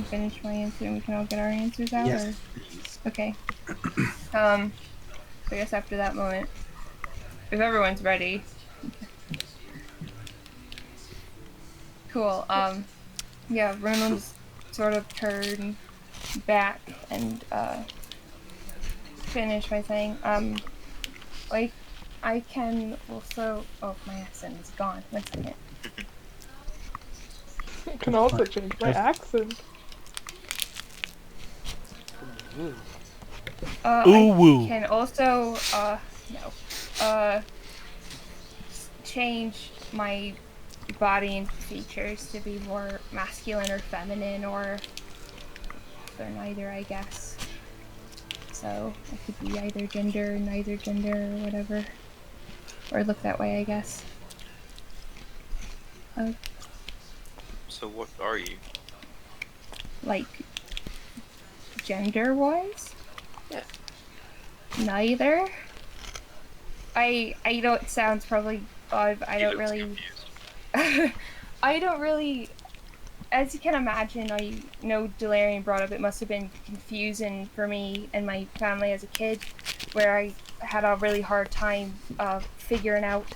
me finish my answer and we can all get our answers out? Yes, Or? please. Okay. So I guess after that moment, if everyone's ready, cool. Yeah, Runelm's sort of turn back and finish by saying, like, I can also. Oh, my accent is gone. 1 second. I can also change my accent. I Ooh woo. can also no uh change my body and features to be more masculine or feminine, or they're neither, I guess. So I could be either gender, neither gender, or whatever, or look that way, I guess. Uh, So what are you? like gender-wise, Yeah. neither. I know it sounds probably odd, but I He don't looks really. confused. I don't really. As you can imagine, I know Delarian brought up, it must have been confusing for me and my family as a kid, where I had a really hard time figuring out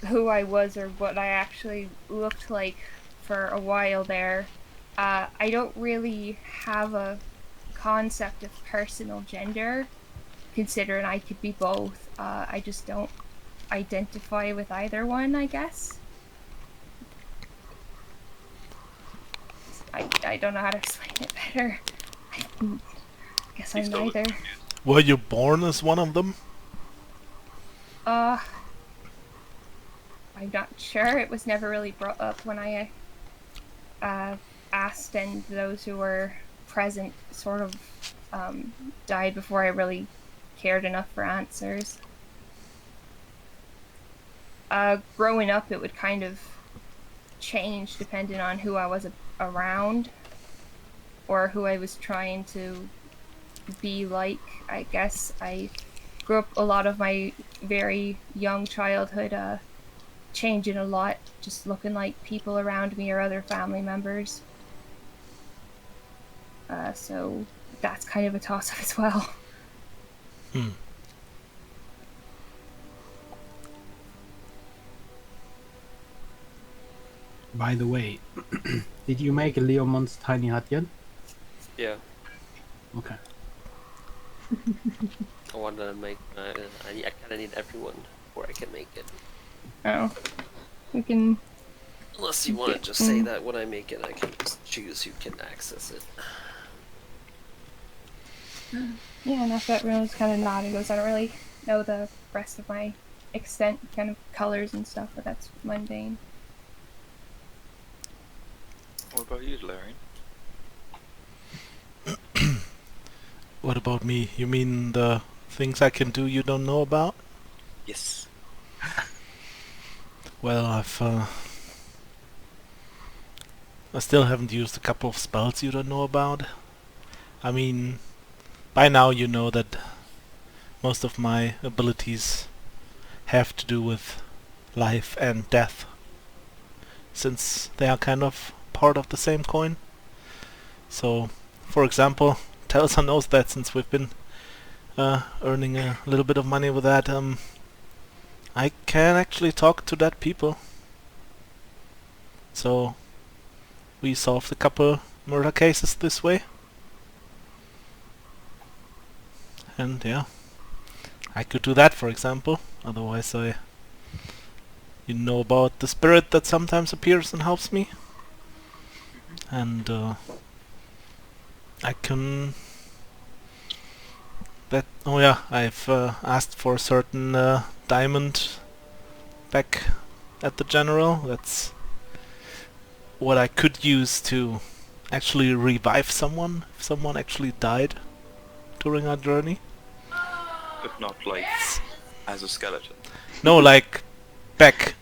who I was or what I actually looked like for a while there. I don't really have a concept of personal gender, considering I could be both. I just don't identify with either one, I guess. I don't know how to explain it better. I guess He I'm still looks neither. confused. Were you born as one of them? Uh, I'm not sure. It was never really brought up when I asked, and those who were present sort of died before I really cared enough for answers. Growing up, it would kind of change depending on who I was around or who I was trying to be like. I guess I grew up a lot of my very young childhood changing a lot, just looking like people around me or other family members. So that's kind of a toss up as well. Hmm. By the way, did you make a Leomon's tiny hut yet? Yeah, Okay. I want to make. I kind of need everyone before I can make it. Oh, we can. Unless you want to just say that when I make it, I can just choose who can access it. Yeah, and after that, Reynolds kind of nodded and goes, I don't really know the rest of my extent, kind of colors and stuff, but that's mundane. What about you, Larry? What about me? You mean the things I can do you don't know about? Yes. Well, I still haven't used a couple of spells you don't know about. I mean, by now you know that most of my abilities have to do with life and death, since they are kind of part of the same coin. So, for example, Telsa knows that since we've been earning a little bit of money with that, I can actually talk to dead people. So, we solved a couple murder cases this way. And yeah, I could do that, for example. Otherwise, you know about the spirit that sometimes appears and helps me. And I can... Oh yeah, I've asked for a certain diamond back at the general. That's what I could use to actually revive someone if someone actually died during our journey. But not like as a skeleton. No, like back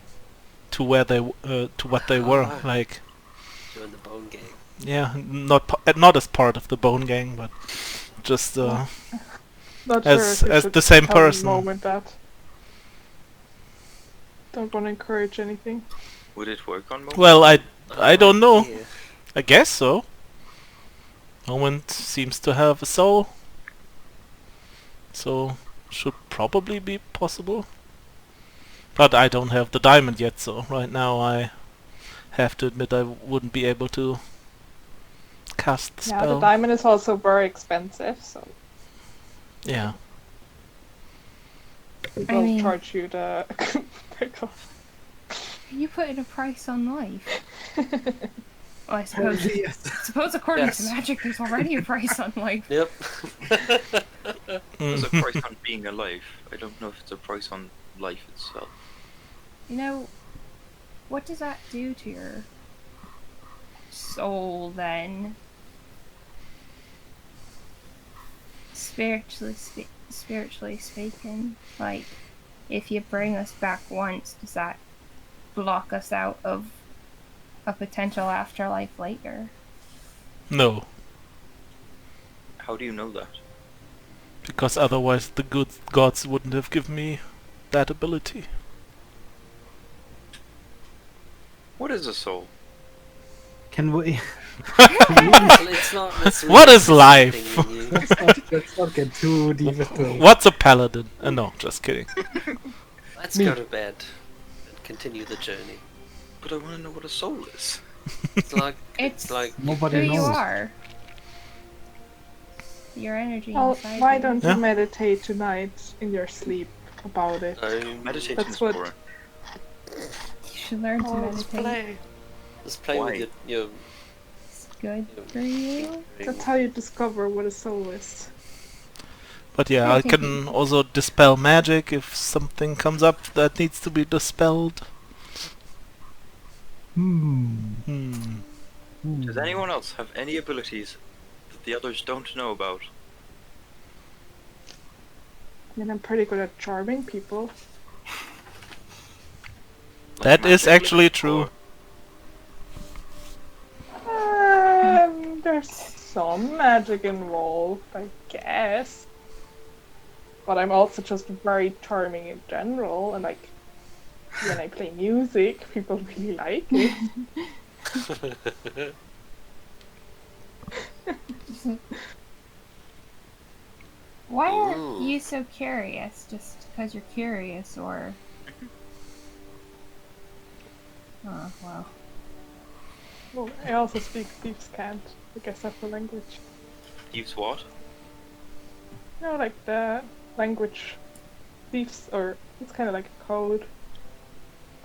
to where they to what they were. Like Doing the bone gang. yeah, not as part of the Bone Gang, but just Not sure as if you should the same tell the person. moment that. Don't want to encourage anything. Would it work on most? Well, I don't know. Yeah. I guess so. Moment seems to have a soul. So should probably be possible. But I don't have the diamond yet, so right now I have to admit I wouldn't be able to cast the Yeah, the spell. diamond is also very expensive, so Yeah. we I will mean- charge you the. You putting a price on life? Well, I suppose. Suppose according to Yes. magic, there's already a price on life. Yep. There's a price on being alive. I don't know if it's a price on life itself. You know, what does that do to your soul then? Spiritually speaking, like, if you bring us back once, does that block us out of a potential afterlife later? No, How do you know that? because otherwise the good gods wouldn't have given me that ability. What is a soul? Can we? Well, it's not necessarily What is a life? thing in you. Let's not get too deep into it. What's a paladin? No, just kidding. Let's Me. go to bed and continue the journey. But I want to know what a soul is. It's like It's like Nobody who knows. you are. Your energy Well, inside why you. don't Yeah. you meditate tonight in your sleep about it? Meditating That's is what- boring. You should learn to Oh, meditate. Just play with Why? your It's good for you. That's how you discover what a soul is. But yeah, I I think can also dispel magic if something comes up that needs to be dispelled. Hmm. Does anyone else have any abilities that the others don't know about? I mean, I'm pretty good at charming people. That is Magically, actually true. or- There's some magic involved, I guess. But I'm also just very charming in general, and like when I play music, people really like it. Why are Ooh. you so curious? Just because you're curious, or? Oh well. Well, I also speak thieves' cant. I guess that's the language. Use what? You know, like the language thieves, or it's kind of like a code.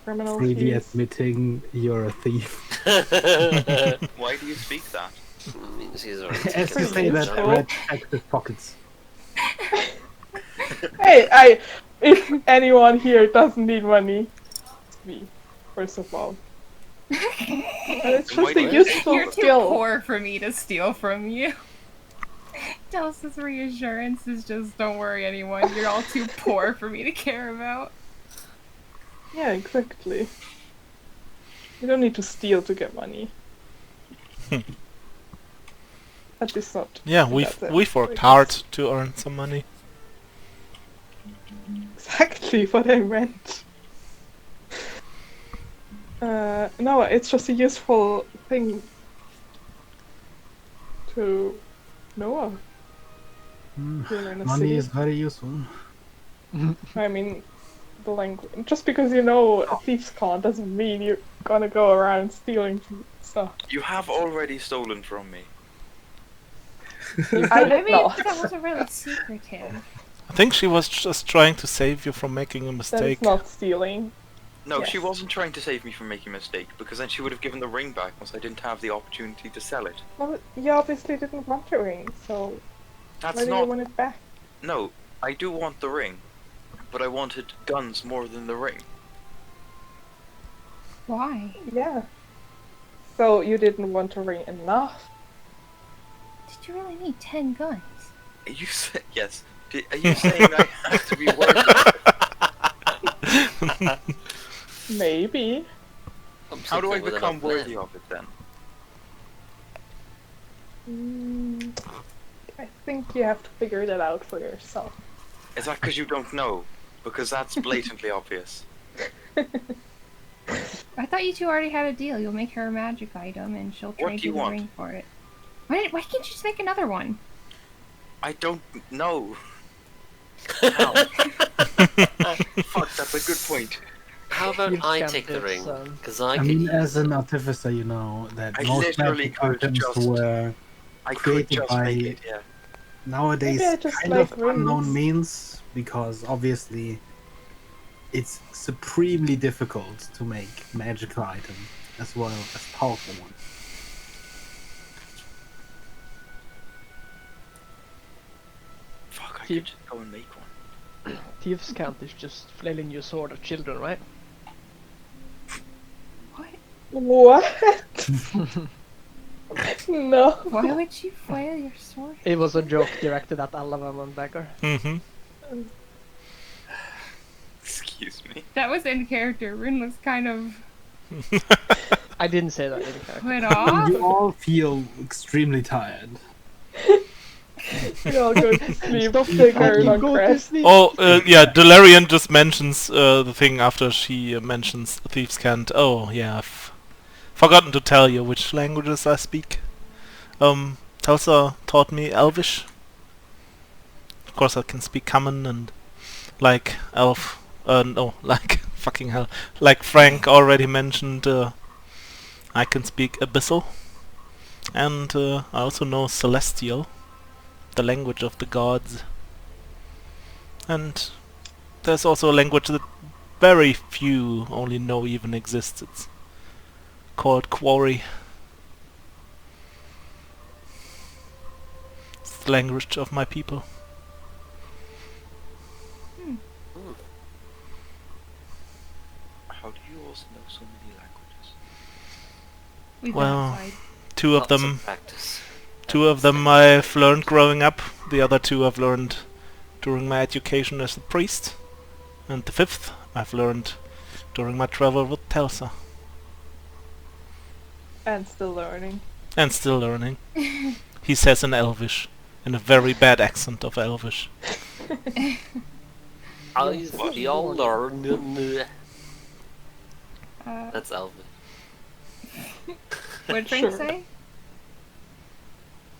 Criminals Freely use. admitting you're a thief. Why do you speak that? means he's already As taken you say some that, jump. Red checked his pockets. Hey, if anyone here doesn't need money, it's me, first of all. And it's Why just do a you useful You're too skill. poor for me to steal from you. Delsa's reassurance is just, don't worry anyone, you're all too poor for me to care about. Yeah, exactly. You don't need to steal to get money. At least not. Yeah, in we've that sense, we've I worked guess. hard to earn some money. Exactly what I meant. No, it's just a useful thing to know of. Here in a Money city. is very useful. I mean, the language. Just because you know a thief's con doesn't mean you're gonna go around stealing stuff. You have already stolen from me. I I didn't mean, know. that wasn't really secretive. I think she was just trying to save you from making a That mistake. is not stealing. No, Yes. she wasn't trying to save me from making a mistake, because then she would have given the ring back once I didn't have the opportunity to sell it. Well, you obviously didn't want the ring, so That's why do you not... want it back? No, I do want the ring, but I wanted guns more than the ring. Why? Yeah. So you didn't want the ring enough? Did you really need 10 guns? Are you say yes? Are you saying I have to be worth it? Maybe. How do I Something with become enough land. worthy of it then? I think you have to figure that out for yourself. Is that because you don't know? Because that's blatantly obvious. I thought you two already had a deal. You'll make her a magic item and she'll What trade do you you the want? ring for it. Why can't you just make another one? I don't know. How? Fuck, that's a good point. How about You I can't take the do ring? some. Because I I could mean, use as it. an artificer, you know that I most literally magic could items just- were I could created just by make it, yeah. nowadays Maybe I just kind like of unknown rings. means, because obviously it's supremely difficult to make magical items as well as powerful ones. Fuck, I Keep- could just go and make one. Thieves' Cant is just flailing your sword at children, right? What? What? No. Why would you flail your sword? It was a joke directed at Alavan and Beggar. Mm-hmm. Excuse me. That was in character. Rin was kind of I didn't say that in character. put off. You all feel extremely tired. We all go to sleep. Stop Bigger fucking long go to rest. sleep. Oh, yeah, Delarian just mentions the thing after she mentions Thieves' Cant. Oh, yeah, I've forgotten to tell you which languages I speak. Tulsa taught me Elvish. Of course, I can speak Common and like Elf. No, like fucking hell. Like Frank already mentioned, I can speak Abyssal. And I also know Celestial, the language of the gods. And there's also a language that very few only know even exists. It's called Quarry. It's the language of my people. How do you also know so many languages? We've been Well, outside. Two of Lots of them, practice. two of them I've learned growing up. The other two I've learned during my education as a priest. And the fifth I've learned during my travel with Telsa. And still learning. And still learning. He says in Elvish. In a very bad accent of Elvish. We all learn. Uh, That's Elvish. what did Frank Sure. say?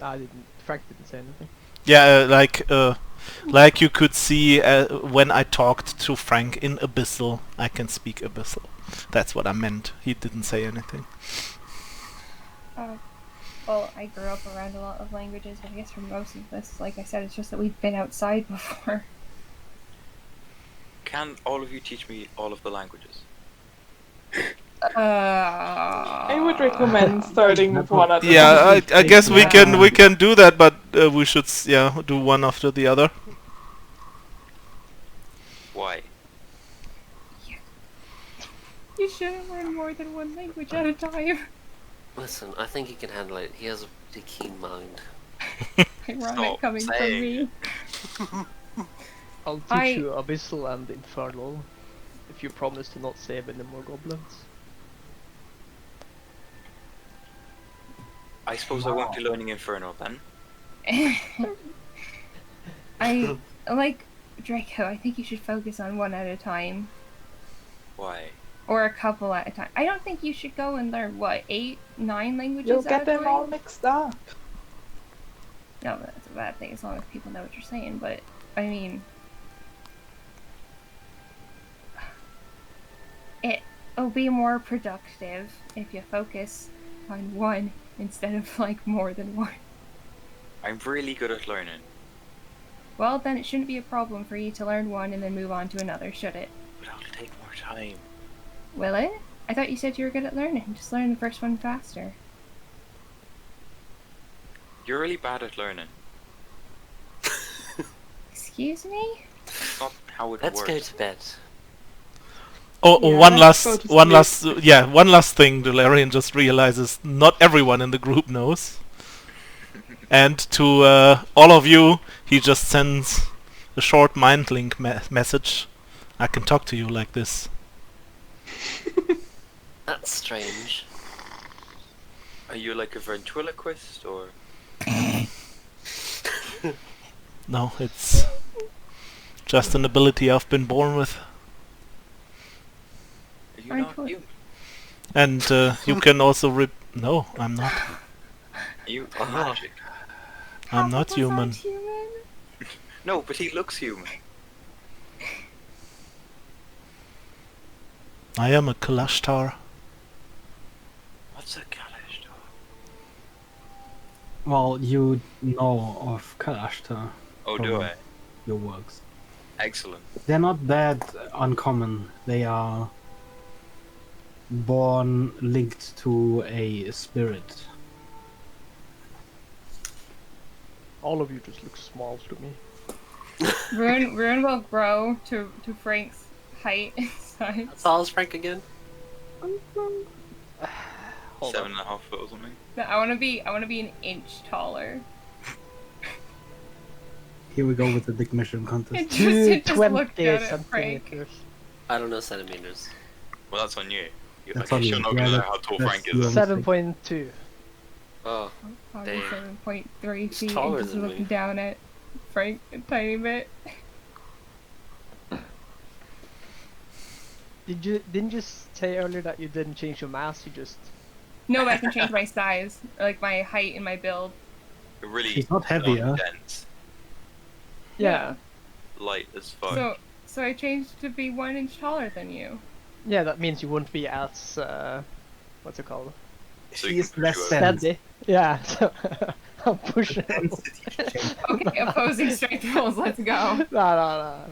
I didn't. Frank didn't say anything. Yeah, like you could see when I talked to Frank in Abyssal, I can speak Abyssal. That's what I meant. He didn't say anything. Well, I grew up around a lot of languages, but I guess for most of this, like I said, it's just that we've been outside before. Can all of you teach me all of the languages? I would recommend starting with one at a Yeah, I guess we Yeah. can do that, but we should do one after the other. Why? You shouldn't learn more than one language at a time. Listen, I think he can handle it. He has a pretty keen mind. Ironic Stop coming from saying me. I'll teach I- you Abyssal and Infernal if you promise to not save any more goblins. I suppose I won't be learning Inferno then. I like Draco. I think you should focus on one at a time, Why? or a couple at a time. I don't think you should go and learn what 8, 9 languages. You'll at get a them time. all mixed up. No, that's a bad thing as long as people know what you're saying. But I mean, it'll be more productive if you focus on one instead of like more than one. I'm really good at learning, Well, then it shouldn't be a problem for you to learn one and then move on to another, should it? but it'll take more time. Will it? I thought you said you were good at learning. Just learn the first one faster. You're really bad at learning. Excuse me? It's not how it Let's works. go to bed. Oh, Yeah, one let's go to one sleep. last, one last thing. Delarian just realizes not everyone in the group knows, and to all of you, he just sends a short mind link message. I can talk to you like this. That's strange. Are you like a ventriloquist or? No, it's just an ability I've been born with, Are you Aren't not you- human? and you can also No, I'm not. You Uh-huh. magic. I'm not human. Human? No, but he looks human. I am a Kalashtar. What's a Kalish door? Well, you know of Kalashtar Oh, from do I? your works. Excellent. They're not that uncommon. They are born linked to a spirit. All of you just look small to me. Ruin will grow to Frank's height and size. How tall is Frank again? Hold 7.5 foot or something. No, I wanna be an inch taller. Here we go with the big mission contest. It just 20 looked down at Frank. centimeters. I don't know centimeters. Well, that's on you. That's I on guess you. you're not Yeah, gonna know that- how tall that's Frank your is. mistake. 7.2. Oh, Probably Damn. 7.3 He's feet. taller And just than looking me. down at Frank a tiny bit. Didn't you say earlier that you didn't change your mass? You just No, but I can change my size, like my height and my build. You're really She's not heavier. dense, yeah. light as fuck. So I changed to be 1 inch taller than you. Yeah, that means you wouldn't be as what's it called? So you She's can less push you dense. Steady. Yeah. So I'm pushing. Density change. Okay, opposing strength rules. Let's go. No.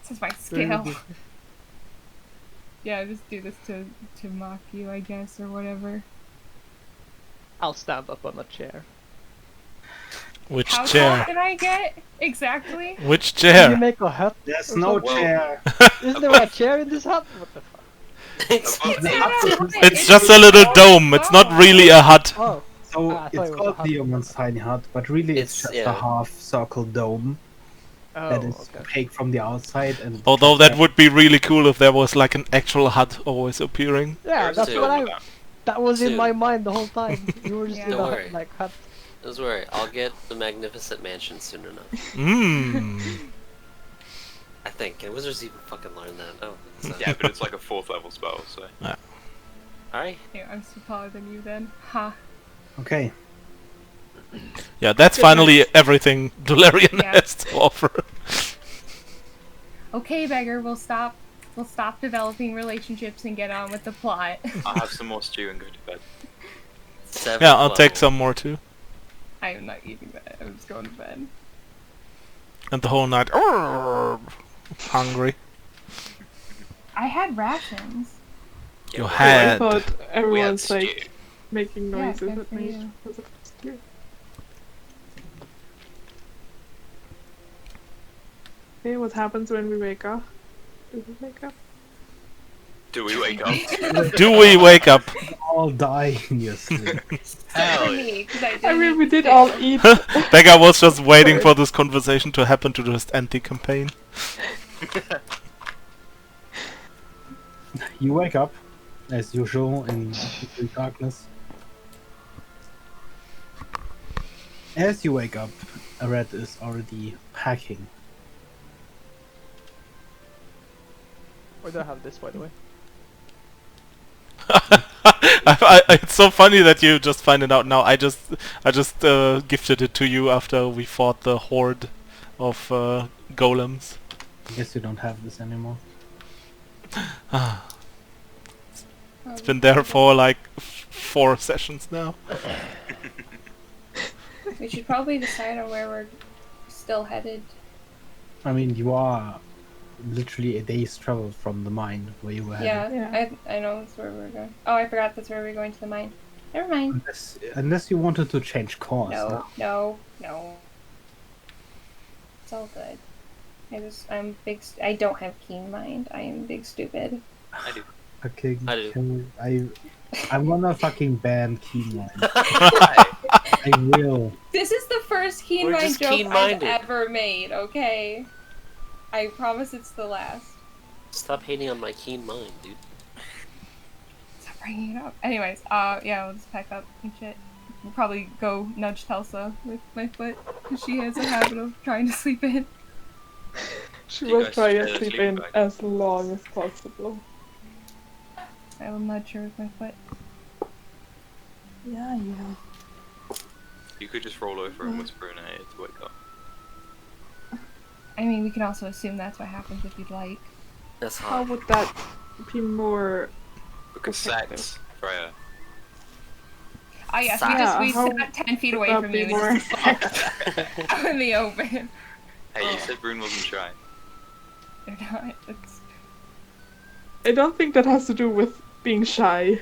This is my scale. Yeah, just do this to mock you, I guess, or whatever. I'll stand up on a chair. Which How tall chair? did I get exactly? Which Can you chair? make a hut? There's or no something? chair. Isn't there a chair in this hut? What the fuck? It's not a hut, It's just a little dome. It's not really a hut. Oh, So I thought it's it was a called hut. Leoman's tiny hut, but really it's It's- just yeah. a half circle dome that is okay. opaque from the outside. And Although that would be really cool if there was like an actual hut always appearing. Yeah, There's that's two. what I. That was in Two. my mind the whole time. You were just Yeah. in Don't a worry. like hut. Don't worry, I'll get the magnificent mansion soon enough. Mmm. I think. Can wizards even fucking learn that? Oh, it's, Yeah, but it's like a 4th level spell, so. Alright. Yeah, I'm still taller than you then. Ha. Okay, Yeah, that's finally everything Dolarian Yeah. has to offer. Okay, beggar, we'll stop developing relationships and get on with the plot. I'll have some more stew and go to bed. 7th Yeah, I'll take level. some more too. I am not eating that. I'm just going to bed. And the whole night, hungry. I had rations. You I had. thought We had everyone's stew. like making Yeah, noises good at for me you. because of stew. Okay, what happens when we wake up? Do we wake up? Do we wake up? Do we wake up? all die in your sleep. Hell For yeah. me, 'cause I I mean, didn't we did eat all it. eat. Becca was just waiting for this conversation to happen to just end the campaign. You wake up, as usual, in the darkness. As you wake up, Red is already packing. Where do I have this, by the way? It's so funny that you just find it out now. I just gifted it to you after we fought the horde of golems. I guess you don't have this anymore. It's been there for like 4 sessions now. We should probably decide on where we're still headed. I mean, you are literally a day's travel from the mine where you were headed. Yeah, I know that's where we're going. Oh, I forgot that's where we're going to the mine. Never mind. Unless you wanted to change course. No. It's all good. I'm big. I don't have keen mind. I am big stupid. I do. Okay, I do. I'm gonna fucking ban keen mind. I will. This is the first keen We're mind just joke I've keen-minded. ever made. Okay, I promise it's the last. Stop hating on my keen mind, dude. Stop bringing it up. Anyways, yeah, we'll just pack up and shit. We'll probably go nudge Telsa with my foot because she has a habit of trying to sleep in. She You will guys try share to the sleep sleeping in bag. as long as possible. I will nudge her with my foot. Yeah. You could just roll over and whisper in her ear to wake up. I mean, we can also assume that's what happens if you'd like. That's How hot. would that be more? Because Effective. sex, Freya. Oh yes, Yeah, we how sat 10 feet would away that from be you more and just effective? out in the open. Hey, you said Brune wasn't shy. They're not. It's... I don't think that has to do with being shy.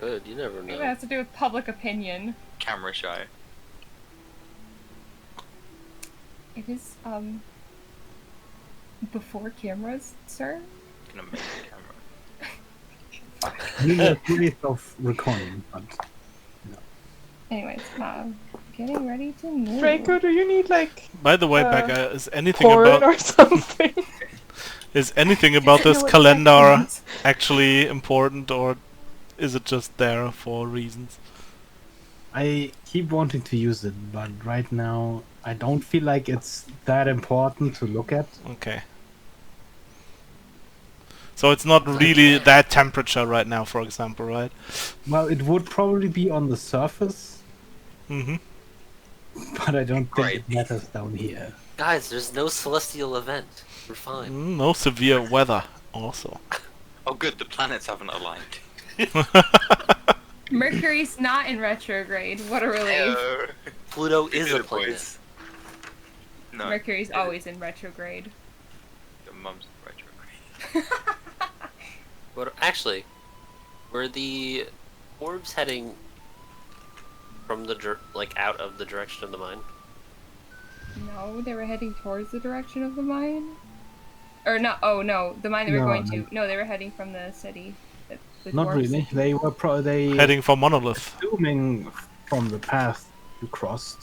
Good, you never It know. has to do with public opinion. Camera shy. It is, before cameras, sir? An amazing camera. You were great of recording, but Anyways, getting ready to move. Draco, do you need like By the way, Uh, Becca, is anything porn about or something? is anything about this No, it's calendar not. actually important, or is it just there for reasons? I keep wanting to use it, but right now I don't feel like it's that important to look at. Okay. So it's not really that temperature right now, for example, right? Well, it would probably be on the surface, Mm-hmm. but I don't think Great. it matters down here. Guys, there's no celestial event. We're fine. No severe weather, also. Oh good, the planets haven't aligned. Mercury's not in retrograde. What a relief. Pluto We is did a it, planet. boys. No. Mercury's always in retrograde. Your mum's retrograde. But actually, were the orbs heading from the like out of the direction of the mine? No, they were heading towards the direction of the mine. Or no, oh no, the mine they were No, going no. to. No, they were heading from the city. The Not dwarf really. city. They were Heading for Monolith. assuming from the path you crossed,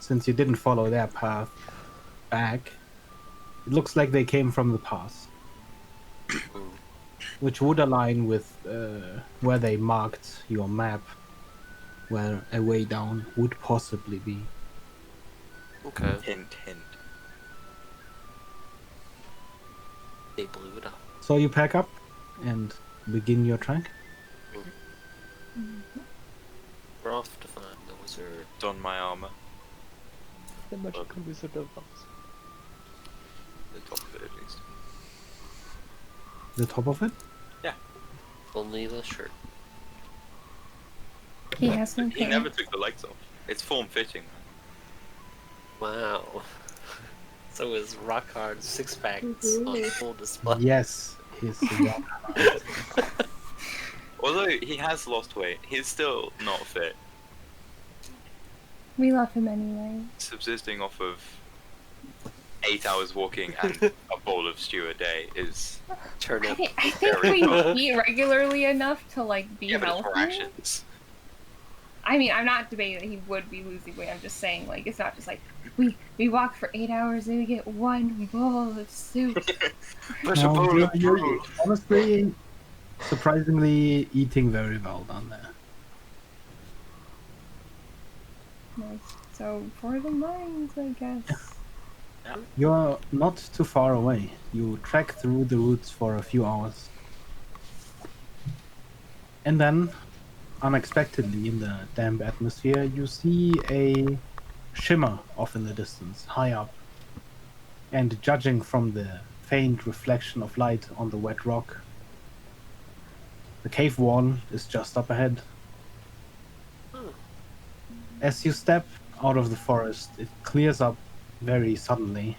since you didn't follow their path back. It looks like they came from the pass, which would align with where they marked your map, where a way down would possibly be. Okay. Hint, hint. They blew it up. So you pack up and begin your trek. We're off to find the wizard. Don my armor. The magical wizard of Oz. The top of it at least. The top of it. Only the shirt. He has no He pants. never took the legs off. It's form fitting, man. Wow. So his rock hard six packs on full display. Yes, his Although he has lost weight, he's still not fit. We love him anyway. Subsisting off of 8 hours walking and a bowl of stew a day is Turnip. I think Very we well. eat regularly enough to like be yeah, but it's for healthy. rations. I mean, I'm not debating that he would be losing weight. I'm just saying, like, it's not just like we walk for 8 hours and we get one bowl of soup. Push a No, bowl of you're brew. honestly surprisingly eating very well down there. Nice. So for the mines, I guess. You're not too far away. You trek through the routes for a few hours. And then, unexpectedly in the damp atmosphere, you see a shimmer off in the distance, high up. And judging from the faint reflection of light on the wet rock, the cave wall is just up ahead. As you step out of the forest, it clears up very suddenly,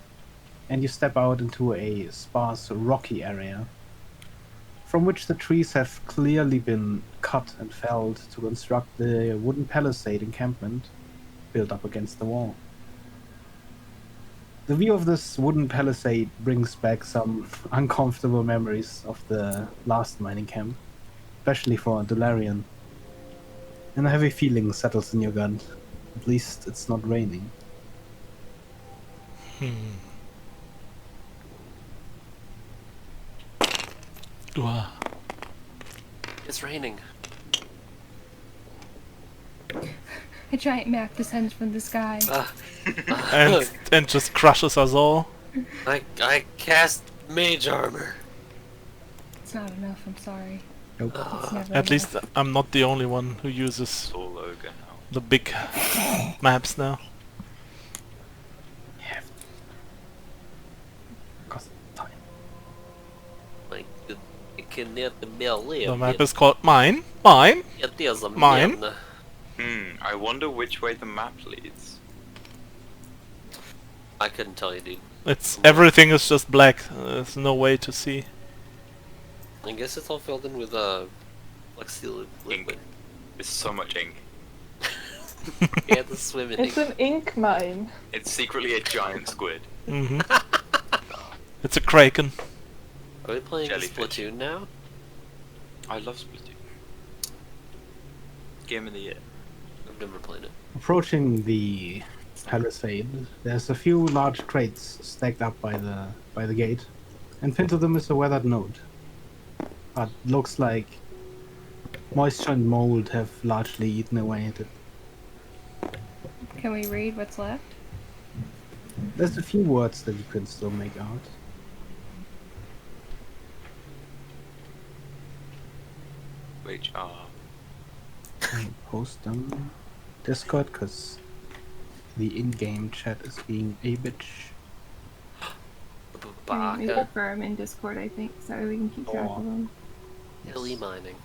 and you step out into a sparse rocky area, from which the trees have clearly been cut and felled to construct the wooden palisade encampment built up against the wall. The view of this wooden palisade brings back some uncomfortable memories of the last mining camp, especially for Dolarian. And a heavy feeling settles in your gut. At least it's not raining. Wow. It's raining. A giant map descends from the sky. And just crushes us all. I cast mage armor. It's not enough. I'm sorry. Nope. It's never At least enough. I'm not the only one who uses Soul ogre now. the big maps now. Yeah. Cost time. Like, you can near the mill The map is called Mine. Mine. There's a Mine. man. I wonder which way the map leads. I couldn't tell you, dude. It's everything is just black. There's no way to see. I guess it's all filled in with flexi liquid. There's so much ink. You have to swim in It's ink. an ink mine. It's secretly a giant squid. Hmm It's a kraken. Are we playing Jellyfish. Splatoon now? I love Splatoon. Game of the year. I've never played it. Approaching the palisade, there's a few large crates stacked up by the gate, and pinned to them is a weathered note. But looks like moisture and mold have largely eaten away at it. Can we read what's left? There's a few words that you can still make out. Which are... I'll post them Discord because the in-game chat is being a bitch. I mean, we Baka. prefer them in Discord, I think, so we can keep track Oh. of them. Pilli mining.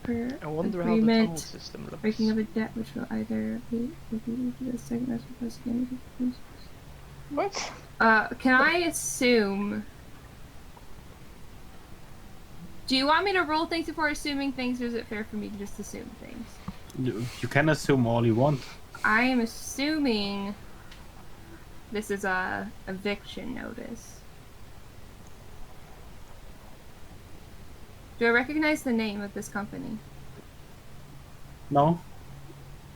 Per I wonder how the tunnel agreement, system looks. breaking of a debt which will either be to the second or supposed to be. What? Can I assume? Do you want me to roll things before assuming things, or is it fair for me to just assume things? You can assume all you want. I am assuming this is a eviction notice. Do I recognize the name of this company? No?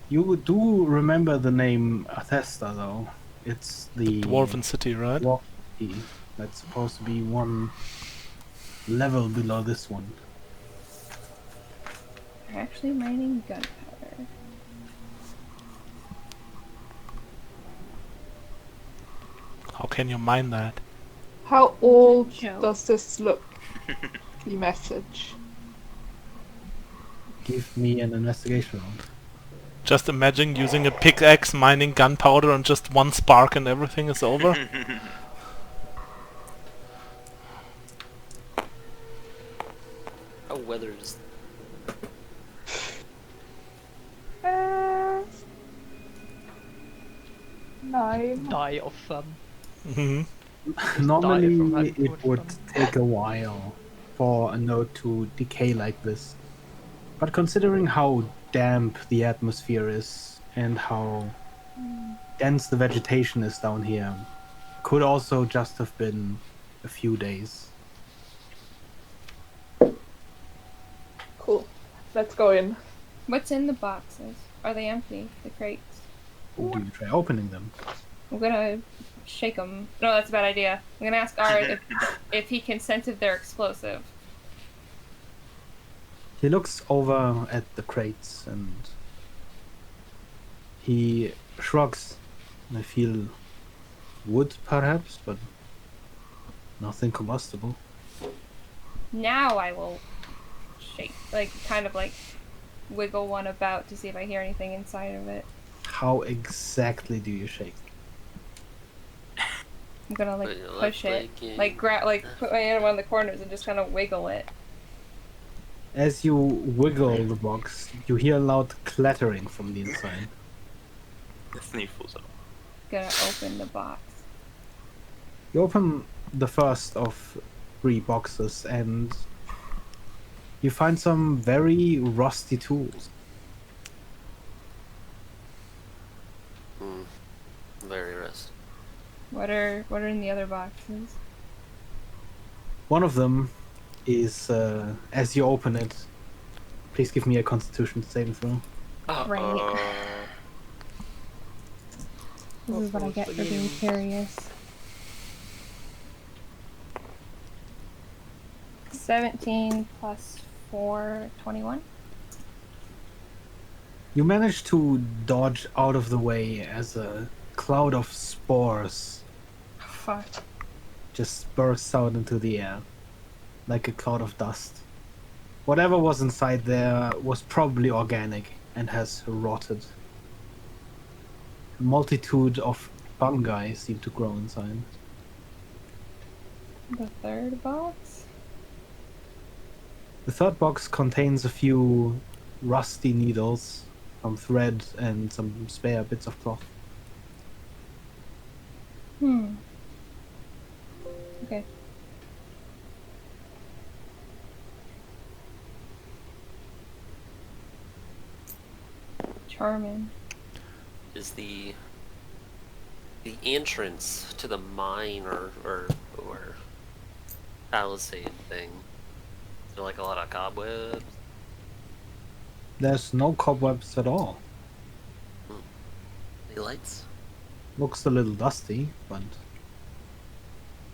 You do remember the name Athesta, though. It's the Dwarven City, right? Dwarf City that's supposed to be one level below this one. They're actually mining gunpowder. How can you mine that? How old Joe. does this look? The message. Give me an investigation roll. Just imagine using a pickaxe mining gunpowder and just one spark and everything is over. How weathered is... Uh, 9. Die of fun. Hmm Normally, from it hardcore would fun. take a while for a node to decay like this. But considering how damp the atmosphere is and how dense the vegetation is down here, could also just have been a few days. Cool. Let's go in. What's in the boxes? Are they empty? The crates? Do you try opening them? I'm gonna shake them. No, that's a bad idea. I'm gonna ask Art if he can sense if they're explosive. He looks over at the crates and he shrugs. I feel wood, perhaps, but nothing combustible. Now I will shake, like, kind of like wiggle one about to see if I hear anything inside of it. How exactly do you shake? I'm gonna like Put your push left it, leg in. like put my hand in one of the corners and just kind of wiggle it. As you wiggle the box, you hear a loud clattering from the inside. The sneefles up. Gonna open the box. You open the first of 3 boxes and you find some very rusty tools. Very rest. What are in the other boxes? One of them is, as you open it, please give me a Constitution saving throw. Right. This is what I get for being curious. 17 plus 4, 21. You manage to dodge out of the way as a cloud of spores Fuck. just bursts out into the air, like a cloud of dust. Whatever was inside there was probably organic and has rotted. A multitude of fungi seem to grow inside. The third box? The third box contains a few rusty needles, some thread, and some spare bits of cloth. Hmm. Okay. Charming. Is the entrance to the mine or palisade thing? Is there like a lot of cobwebs? There's no cobwebs at all. Any lights? Looks a little dusty, but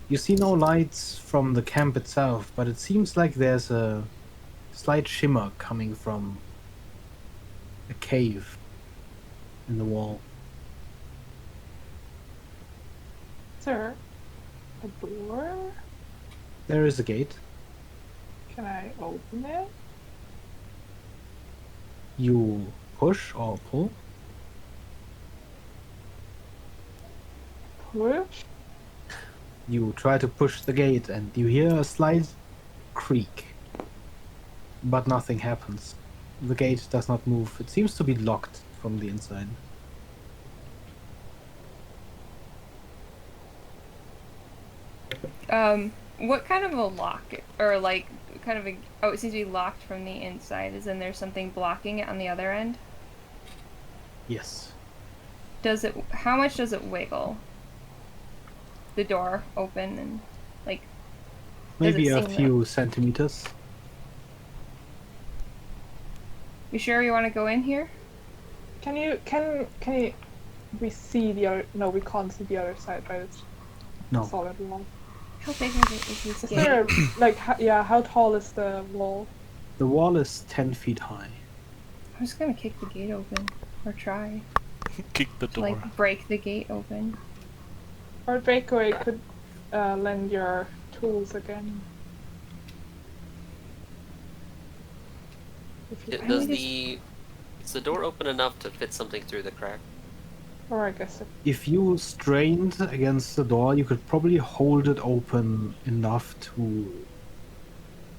you see no lights from the camp itself, but it seems like there's a slight shimmer coming from a cave in the wall. Is there a door? There is a gate. Can I open it? You push or pull. Push? You try to push the gate and you hear a slight creak. But nothing happens. The gate does not move. It seems to be locked from the inside. What kind of a lock, or like, kind of a, oh, it seems to be locked from the inside, as in there's something blocking it on the other end? Yes. Does it, how much does it wiggle? The door open and, like, does Maybe it a seem few centimeters. You sure you want to go in here? Can you we see the other? No, we can't see the other side, right? It's No. solid wall. How big is this Is gate? there like how tall is the wall? The wall is 10 feet high. I'm just gonna kick the gate open, or try Kick the to, door. like, break the gate open. Or Draco, I could lend your tools again. If you Does is the door open enough to fit something through the crack? or I guess it, If you strained against the door, you could probably hold it open enough to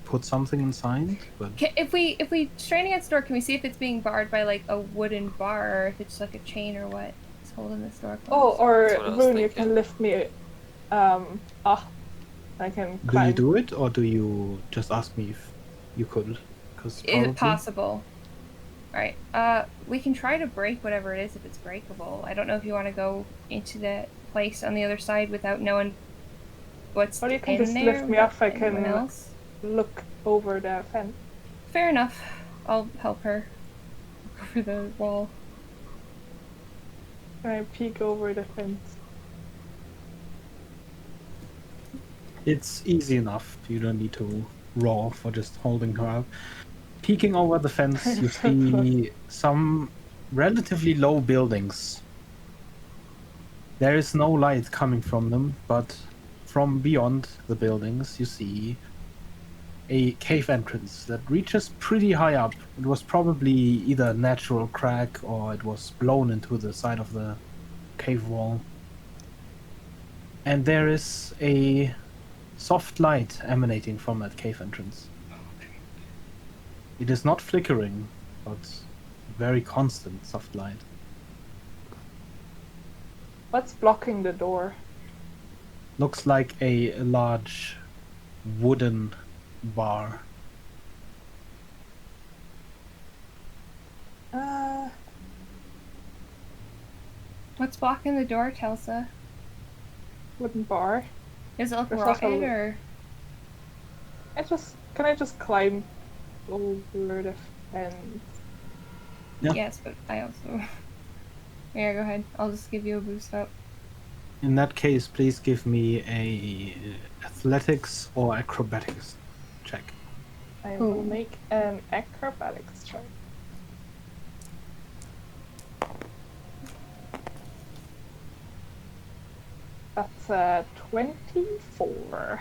put something inside. But If we strain against the door, can we see if it's being barred by, like, a wooden bar, or if it's like a chain or what is holding this door closed? oh, or That's what I was Rune, you thinking. can lift me up. I can do you climb. do it, or do you just ask me if you could? Because Is it possible? Alright, we can try to break whatever it is if it's breakable. I don't know if you want to go into the place on the other side without knowing what's Or you can in just there. lift me without up, I anyone can- else. Look over the fence. Fair enough. I'll help her over the wall. Can I peek over the fence? It's easy enough. You don't need to roll for just holding her up. Peeking over the fence, you see some relatively low buildings. There is no light coming from them, but from beyond the buildings, you see a cave entrance that reaches pretty high up. It was probably either a natural crack or it was blown into the side of the cave wall. And there is a soft light emanating from that cave entrance. It is not flickering, but very constant soft light. What's blocking the door? Looks like a large wooden bar. What's blocking the door, Telsa? Wooden bar. Is it look There's also- rotted, or Can I just climb over the fence? Yeah. yes? But I also. Yeah, go ahead. I'll just give you a boost up. In that case, please give me a athletics or acrobatics check. I Ooh. will make an acrobatics check. That's 24.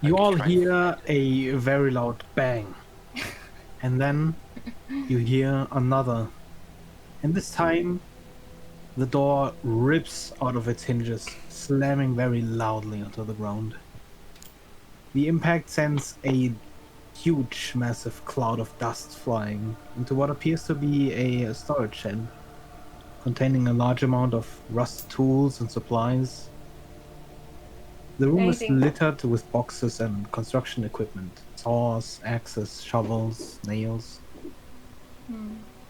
You I'd all try and hear find it. a very loud bang, and then you hear another. And this time, the door rips out of its hinges, slamming very loudly onto the ground. The impact sends a huge, massive cloud of dust flying into what appears to be a storage shed, containing a large amount of rusted tools and supplies. The room is Anything? littered with boxes and construction equipment, saws, axes, shovels, nails.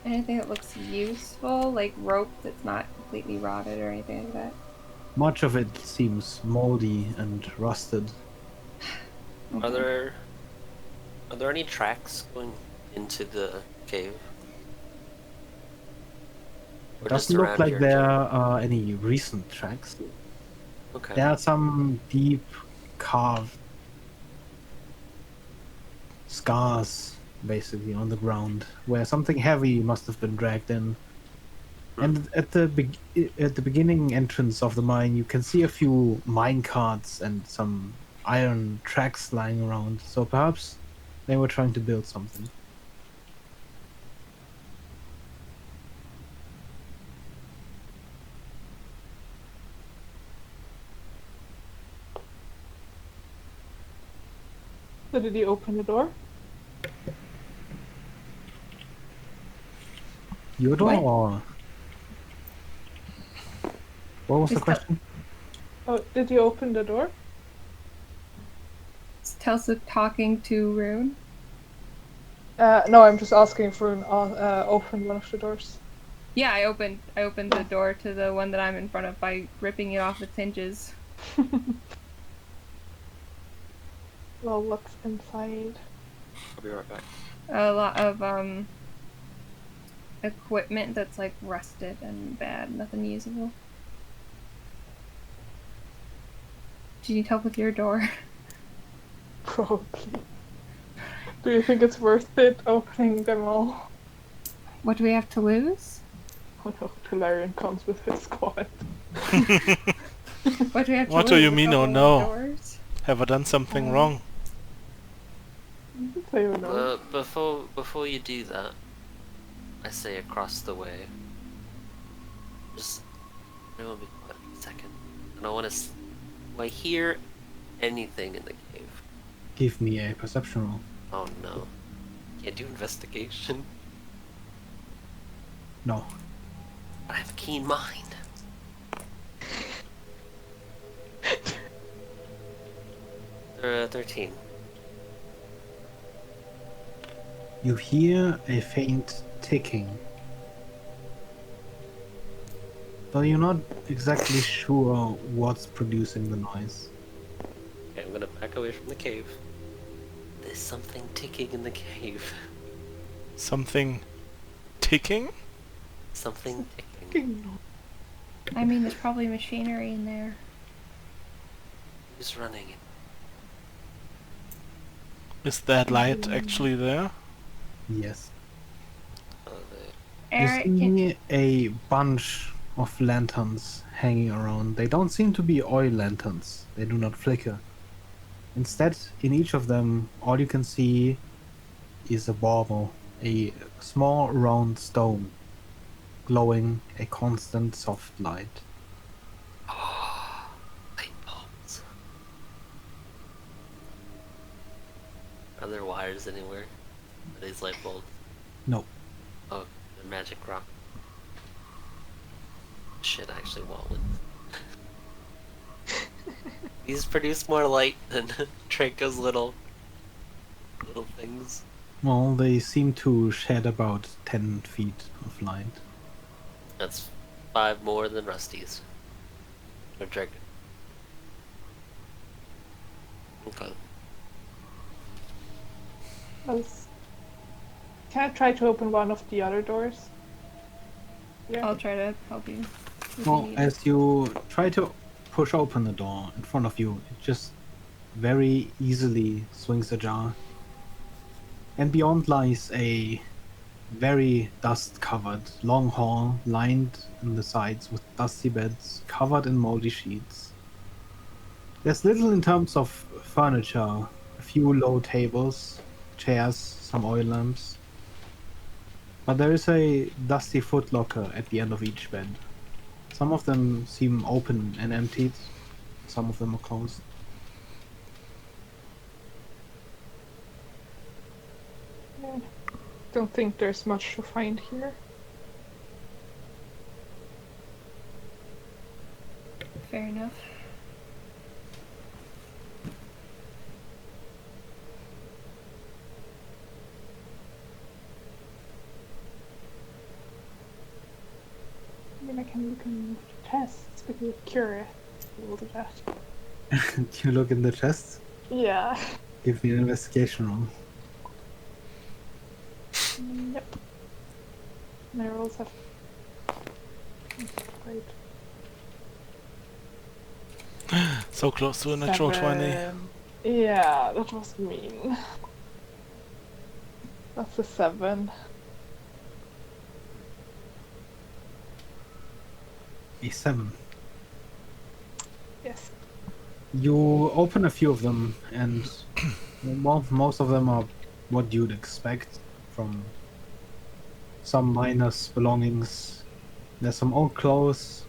Anything that looks useful, like rope that's not completely rotted or anything like that. Much of it seems moldy and rusted. Are there any tracks going into the cave? It Or just doesn't look around like here in there general? are any recent tracks. Okay. There are some deep carved scars, basically, on the ground, where something heavy must have been dragged in. And at the beginning entrance of the mine, you can see a few mine carts and some iron tracks lying around. So perhaps they were trying to build something. So did you open the door? Your door, What? or what was the Just question? Oh, did you open the door? Is Telsa talking to Rune? No, I'm just asking for an open one of the doors. Yeah, I opened the door to the one that I'm in front of by ripping it off its hinges. Well, what's inside? I'll be right back. A lot of equipment that's like rusted and bad, nothing usable. Do you need help with your door? Probably. Do you think it's worth it opening them all? What do we have to lose? Oh no, Tolarian comes with his squad. What do we have to What lose? do you A mean, couple oh of no? doors? Have I done something wrong? So you know. Before you do that, I say across the way. Just everyone be quiet for a second. I don't want to. Do I hear anything in the cave? Give me a perception roll. Oh no! Can't do investigation. No. I have a keen mind. 13. You hear a faint ticking, though you're not exactly sure what's producing the noise. Okay, I'm gonna back away from the cave. There's something ticking in the cave. Something ticking? Something ticking. I mean, there's probably machinery in there. Who's running it? Is that light actually there? Yes. Oh, the... Eric, You can... see a bunch of lanterns hanging around. They don't seem to be oil lanterns. They do not flicker. Instead, in each of them, all you can see is a bauble, a small round stone, glowing a constant soft light. light bulbs. Are there wires anywhere? Are these light bulbs? No. Oh, the magic rock. Shit, I actually want one. These produce more light than Draco's little things. Well, they seem to shed about 10 feet of light. That's 5 more than Rusty's. Or Draco. Okay. Can I try to open one of the other doors? Yeah. I'll try to help you. if Well, you need it. as you try to push open the door in front of you, it just very easily swings ajar. And beyond lies a very dust-covered long hall lined in the sides with dusty beds covered in moldy sheets. There's little in terms of furniture. A few low tables, chairs, some oil lamps. But there is a dusty footlocker at the end of each bed. Some of them seem open and emptied. Some of them are closed. Don't think there's much to find here. Fair enough. I mean, I can look in the tests because I'm curious. We'll do that. Do you look in the chests? Yeah. Give me an investigation roll. Yep. My rolls have. Great. So close to a natural 20. 7. Yeah, that was mean. That's a 7. A 7. Yes. You open a few of them, and most of them are what you'd expect from some miners' belongings. There's some old clothes,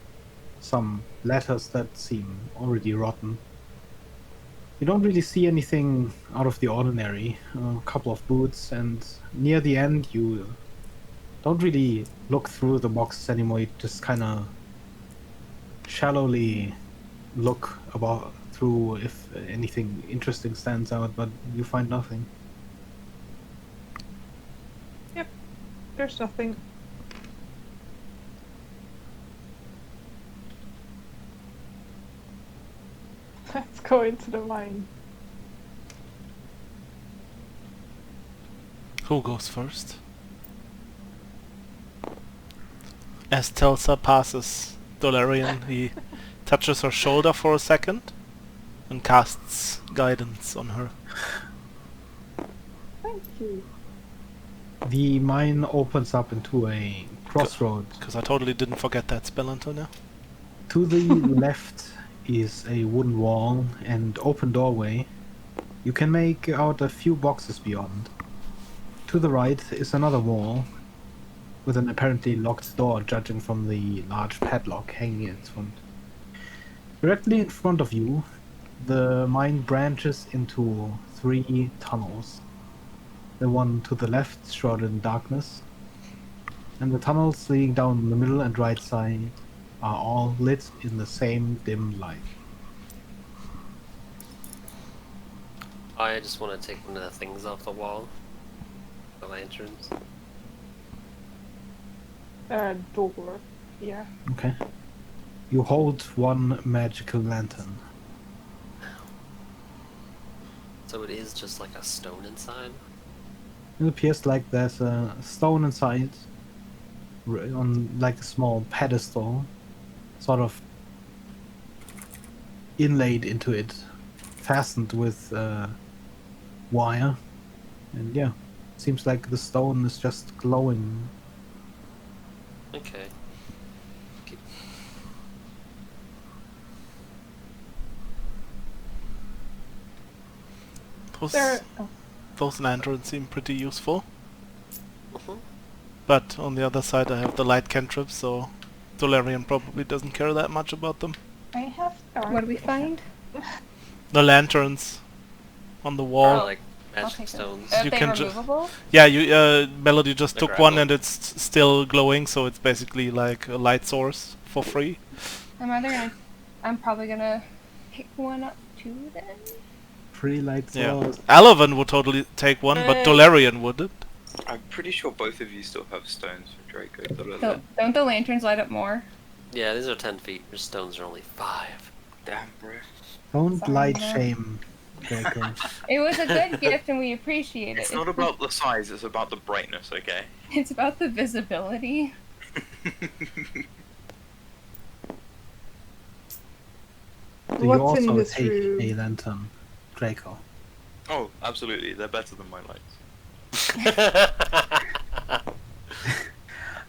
some letters that seem already rotten. You don't really see anything out of the ordinary. A couple of boots, and near the end, you don't really look through the boxes anymore. You just kind of shallowly look about through if anything interesting stands out, but you find nothing. There's nothing. Let's go into the mine. Who goes first? As Telsa passes Dolarian, he touches her shoulder for a second and casts guidance on her. Thank you. The mine opens up into a crossroad. Because I totally didn't forget that spell, Antonio. To the left is a wooden wall and open doorway. You can make out a few boxes beyond. To the right is another wall with an apparently locked door, judging from the large padlock hanging in its front. Directly in front of you, the mine branches into 3 tunnels. The one to the left, shrouded in darkness, and the tunnels leading down the middle and right side are all lit in the same dim light. I just want to take one of the things off the wall. The lanterns. Door. Yeah. Okay. You hold one magical lantern. So it is just like a stone inside? It appears like there's a stone inside, on like a small pedestal, sort of inlaid into it, fastened with wire, and yeah, seems like the stone is just glowing. Okay. There. Those lanterns seem pretty useful. Mhm. But on the other side I have the light cantrip, so Dolarian probably doesn't care that much about them. I have. What do we find? The lanterns on the Or wall. like I'll magic take them. stones. You Are they can ju- removable? Yeah, Melody just They're took one gravel. and it's still glowing, so it's basically like a light source for free. I'm probably gonna pick one up too then. Free light Yeah. source. Alavan would totally take one, but Dolarian wouldn't. I'm pretty sure both of you still have stones for Draco. So, don't the lanterns light up more? Yeah, these are 10 feet. Your stones are only 5. Damn, bro. Don't Sorry, light no. shame, Draco. It was a good gift and we appreciate it. It's not about the size, it's about the brightness, okay? It's about the visibility. Do you What's in also this take room? a lantern, Draco? Oh, absolutely. They're better than my lights.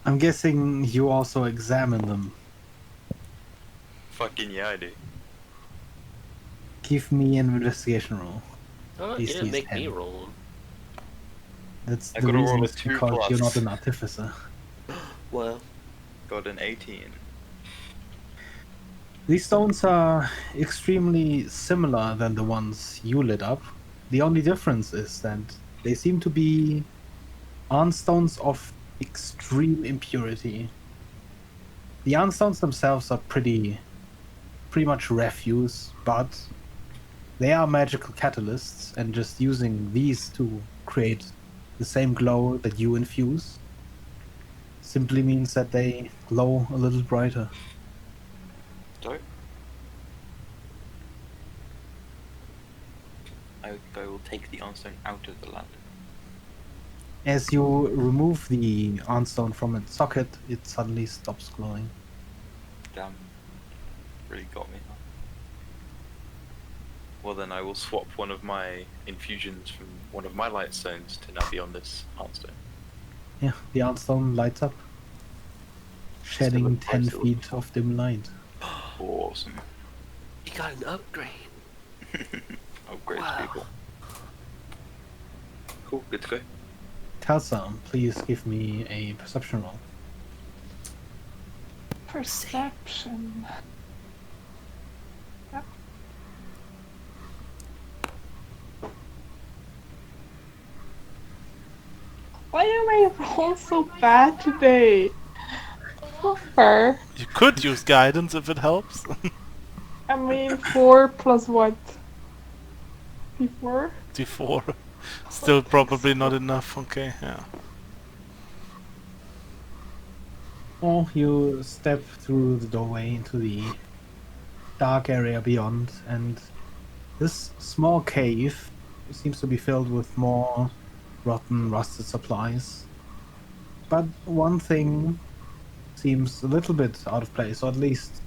I'm guessing you also examine them. Fucking yeah, I do. Give me an investigation roll. Oh, you DC didn't is make me 10. roll. That's I the gotta reason roll a is 2 because you're not plus. an artificer. Well, Got an 18. These stones are extremely similar than the ones you lit up. The only difference is that they seem to be stones of extreme impurity. The stones themselves are pretty much refuse, but they are magical catalysts, and just using these to create the same glow that you infuse simply means that they glow a little brighter. So, I think I will take the Arnstone out of the land. As you remove the stone from its socket, it suddenly stops glowing. Damn. Really got me. Huh? Well then I will swap one of my infusions from one of my light stones to now be on this Arnstone. Yeah, the stone lights up, shedding 10 feet of dim light. Awesome. you got an upgrade. Upgrades, Wow. people. Cool, good to go. Telsa, please give me a perception roll. Perception. Yep. Why am I roll so bad today? Fair. You could use guidance if it helps. I mean, 4 plus what? Before? D4. Still probably not enough. Okay, yeah. Oh, you step through the doorway into the dark area beyond, and this small cave seems to be filled with more rotten, rusted supplies. But one thing seems a little bit out of place, or at least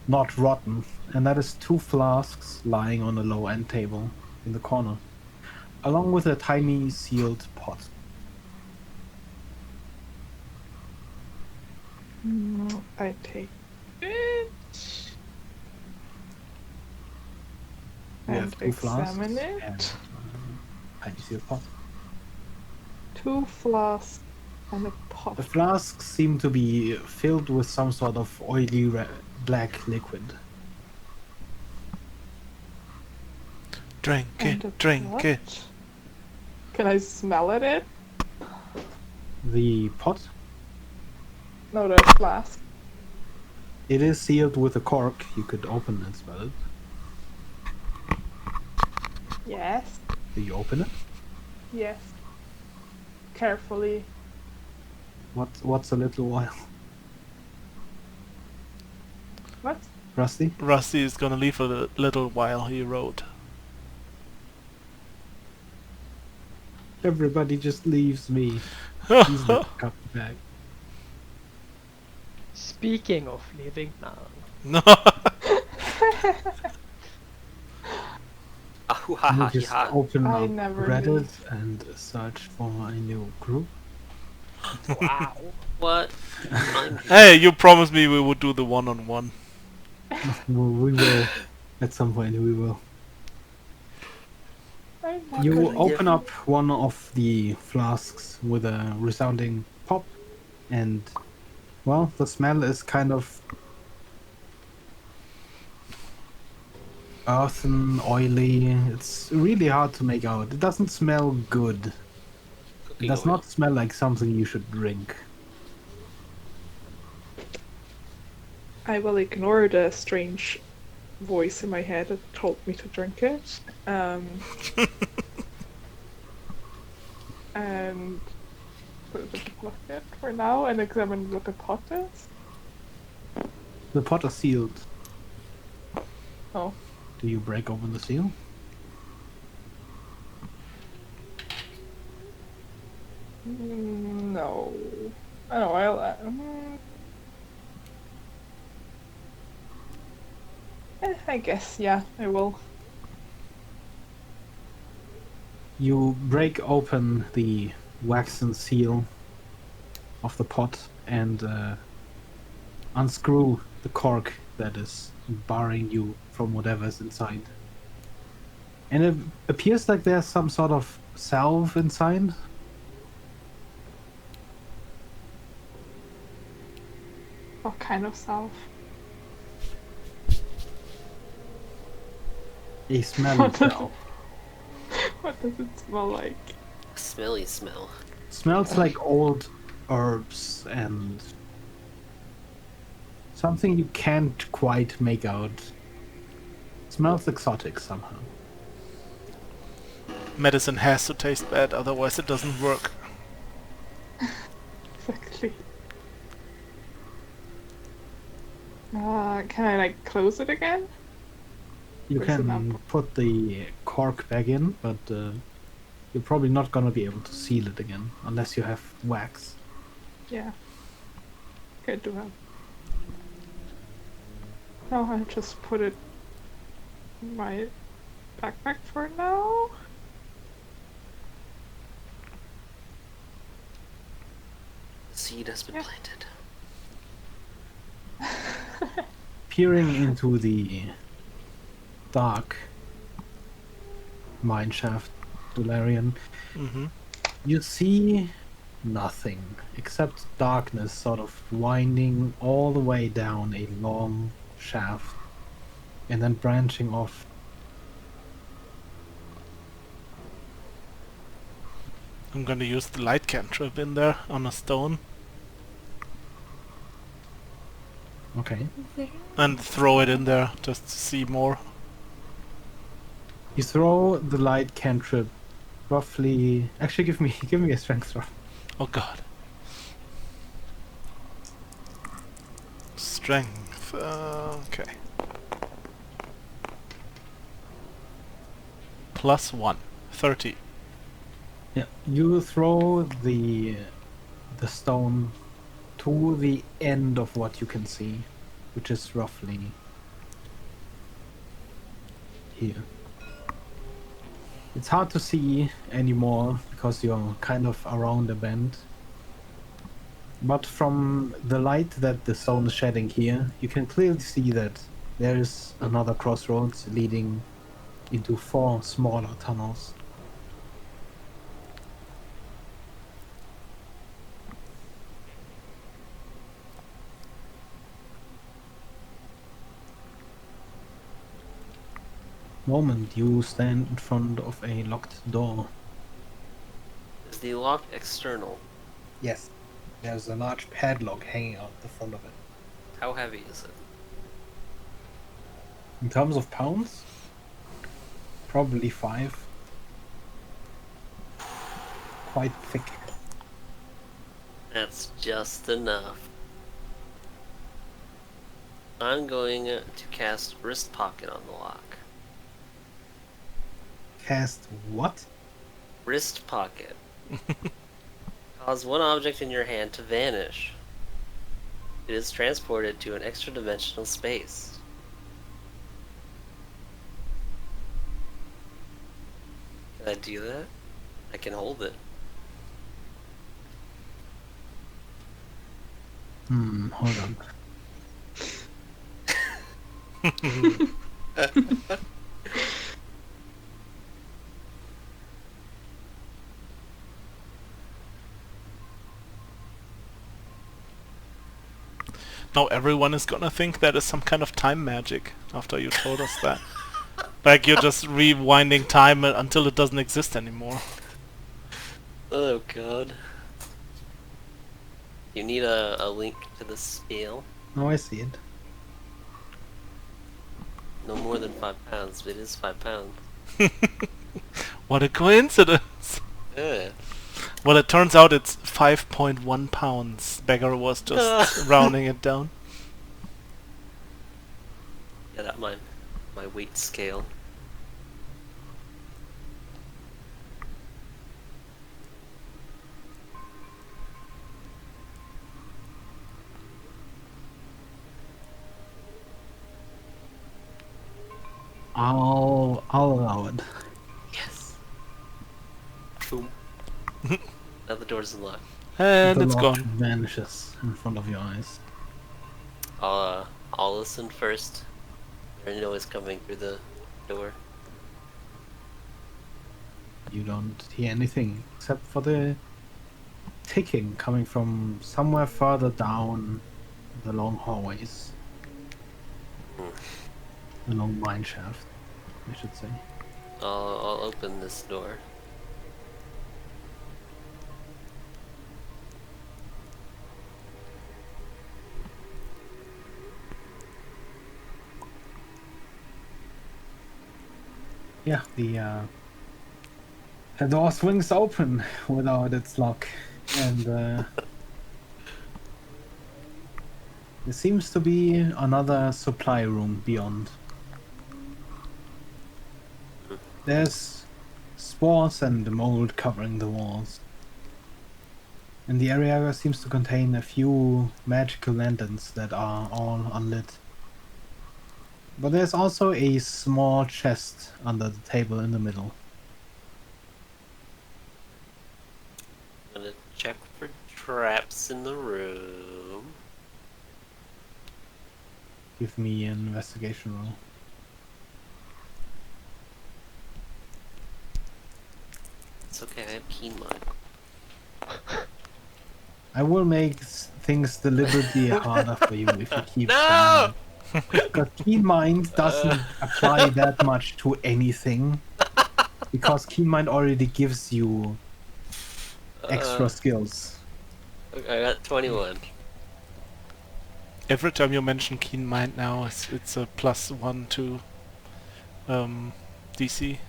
not rotten, and that is 2 flasks lying on a low end table in the corner, along with a tiny sealed pot. I take it You and have 2 flasks examine it. and tiny sealed pot. 2 flasks and a pot. The flasks seem to be filled with some sort of oily black liquid. Drink And a it, drink pot. it. Can I smell it? The pot, No, the flask. it is sealed with a cork. You could open and smell it. Yes. Do you open it? Yes. Carefully. What's a little while? What? Rusty? Rusty is gonna leave for a little while, he wrote. Everybody just leaves me. He's never coming back. Speaking of leaving now. No. You just open I up never Reddit leave. and search for a new group. Wow. What? I'm Hey, you promised me we would do the one-on-one. Well, we will. At some point, we will. I never You leave. open up one of the flasks with a resounding pop, and, well, the smell is kind of earthen, oily. It's really hard to make out. It doesn't smell good. It cooking does oil. not smell like something you should drink. I will ignore the strange voice in my head that told me to drink it. And put it in the bucket for now and examine what the pot is. The pot is sealed. Oh. Do you break open the seal? No. I know, I guess, yeah, I will. You break open the waxen seal of the pot and unscrew the cork that is barring you from whatever's inside. And it appears like there's some sort of salve inside. What kind of self? A smelly What does salve. What does it smell like? Smelly smell. Smells like old herbs and something you can't quite make out. Smells exotic somehow. Medicine has to taste bad, otherwise it doesn't work. Exactly. Can I like close it again? You Or is it can up? put the cork back in, but you're probably not gonna be able to seal it again unless you have wax. Yeah. Okay, do that. No, I'll just put it in my backpack for now. The seed has been Yeah. planted. Peering into the dark mine shaft, Dularian, Mm-hmm. you see nothing except darkness sort of winding all the way down a long shaft and then branching off. I'm gonna use the light cantrip in there on a stone Okay. and throw it in there just to see more. You throw the light cantrip roughly. Actually, give me a strength throw. Oh god. Strength. Okay. +1. 30. Yeah, you throw the stone to the end of what you can see, which is roughly here. It's hard to see anymore because you're kind of around a bend. But from the light that the stone is shedding here, you can clearly see that there is another crossroads leading into 4 smaller tunnels. Moment, you stand in front of a locked door. Is the lock external? Yes, there's a large padlock hanging out the front of it. How heavy is it? In terms of pounds, probably 5. Quite thick. That's just enough. I'm going to cast Wrist Pocket on the lock. Cast what? Wrist Pocket. Cause one object in your hand to vanish. It is transported to an extra dimensional space. Can I do that? I can hold it. Hold on. Now everyone is gonna think that is some kind of time magic after you told us that. Like you're just rewinding time until it doesn't exist anymore. Oh god. You need a link to the scale. Oh, I see it. No more than 5 pounds, but it is 5 pounds. What a coincidence! Yeah. Well, it turns out it's 5.1 pounds. Beggar was just rounding it down. Get out my weight scale. I'll allow it. Yes. Boom. Now the door's unlocked. And The it's lock gone. vanishes in front of your eyes. I'll I'll listen first. There's noise coming through the door. You don't hear anything except for the ticking coming from somewhere further down the long hallways. The long mine shaft, I should say. I'll open this door. Yeah, the door swings open without its lock, and there seems to be another supply room beyond. There's spores and mold covering the walls. And the area seems to contain a few magical lanterns that are all unlit. But there's also a small chest under the table in the middle. I'm gonna check for traps in the room. Give me an investigation roll. It's okay, I have keen mind. I will make things deliberately harder for you if you keep No! Because Keen Mind doesn't apply that much to anything. Because Keen Mind already gives you extra skills. Okay, I got 21. Every time you mention Keen Mind now, it's a +1 to DC.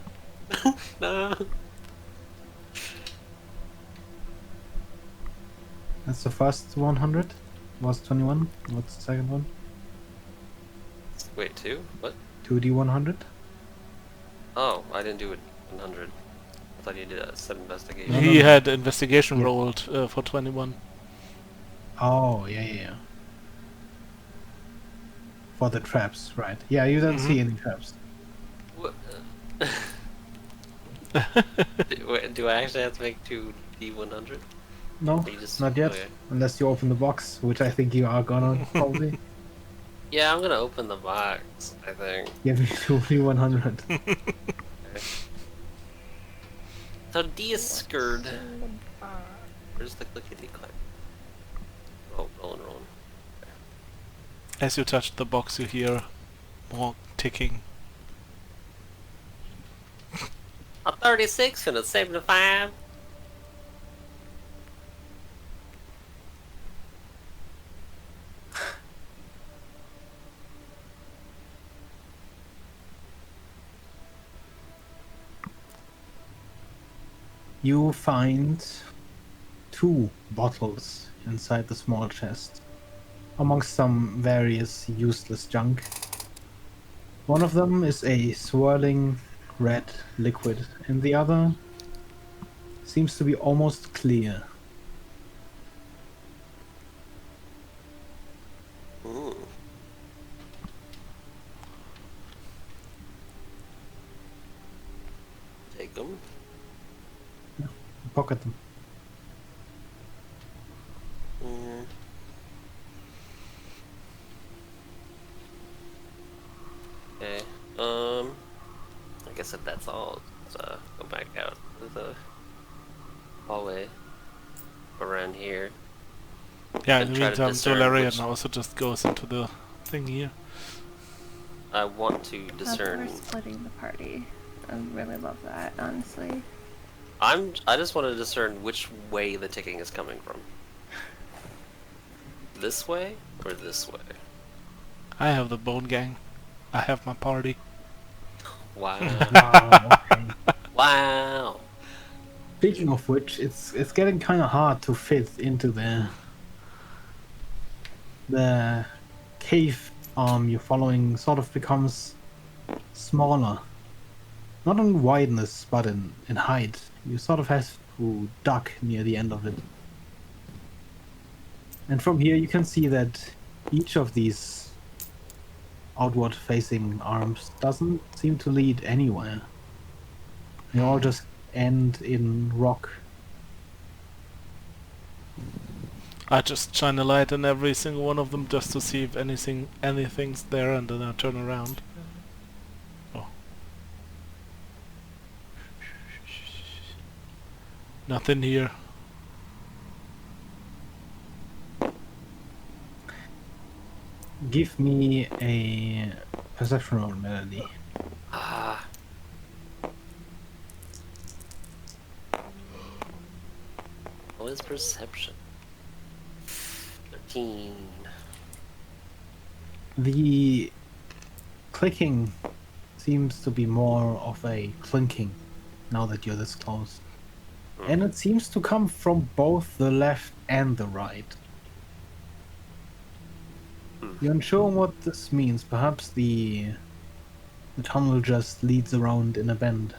No. That's the first 100. Was 21. What's the second one? Wait, 2? What? 2d100. Oh, I didn't do it 100. I thought you did a 7 investigation. No, He no. had investigation Yeah. rolled for 21. Oh, yeah. For the traps, right. Yeah, you don't see any traps. What? Do I actually have to make 2d100? No, You just- not yet. okay. Unless you open the box, which I think you are gonna, probably. Yeah, I'm gonna open the box, I think. Give me 2d100. So D is scared. Where's the clickety clack? Oh, rolling. As you touch the box, you hear more ticking. A 36 and a 75. You find 2 bottles inside the small chest, amongst some various useless junk. One of them is a swirling red liquid, and the other seems to be almost clear. Ooh. Take them. Pocket them. Mm. Okay. I guess if that's all, let's go back out to the hallway around here. Yeah, in And the try to meantime, discern Dolarian which- also just goes into the thing here. I want to That's discern. we're splitting the party. I really love that, honestly. I just want to discern which way the ticking is coming from. This way or this way? I have the Bone Gang. I have my party. Wow. Wow, okay. Wow. Speaking of which, it's getting kind of hard to fit into the cave arm you're following. Sort of becomes smaller, not in wideness but in height. You sort of have to duck near the end of it, and from here you can see that each of these outward facing arms doesn't seem to lead anywhere. They all just end in rock. I just shine a light in every single one of them just to see if anything's there, and then I turn around. Oh. Nothing here. Give me a perception roll, Melody. Ah. What is perception? 13. The clicking seems to be more of a clinking now that you're this close. And it seems to come from both the left and the right. You're unsure what this means. Perhaps the tunnel just leads around in a bend.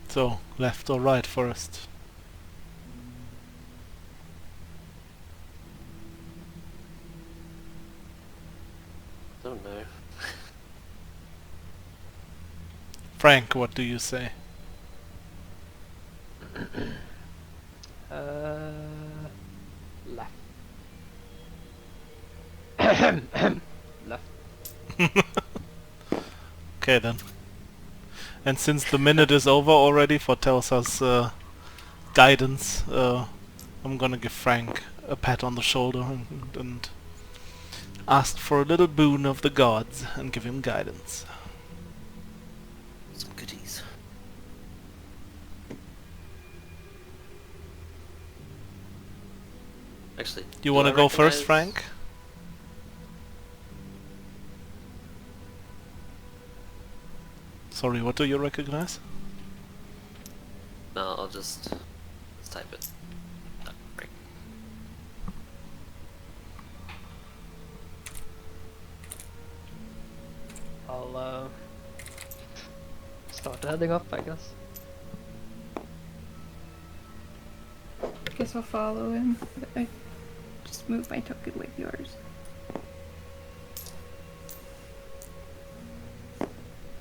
So, left or right first? Don't know. Frank, what do you say? Left. Left. Okay then. And since the minute is over already for tells us guidance, I'm gonna give Frank a pat on the shoulder and ask for a little boon of the gods and give him guidance. Some goodies. Actually, You do wanna I go first, recognize- Frank? Sorry, what do you recognize? No, let's type it. Ah, right. I'll start heading up, I guess. Guess I'll follow him. I just move my token with yours.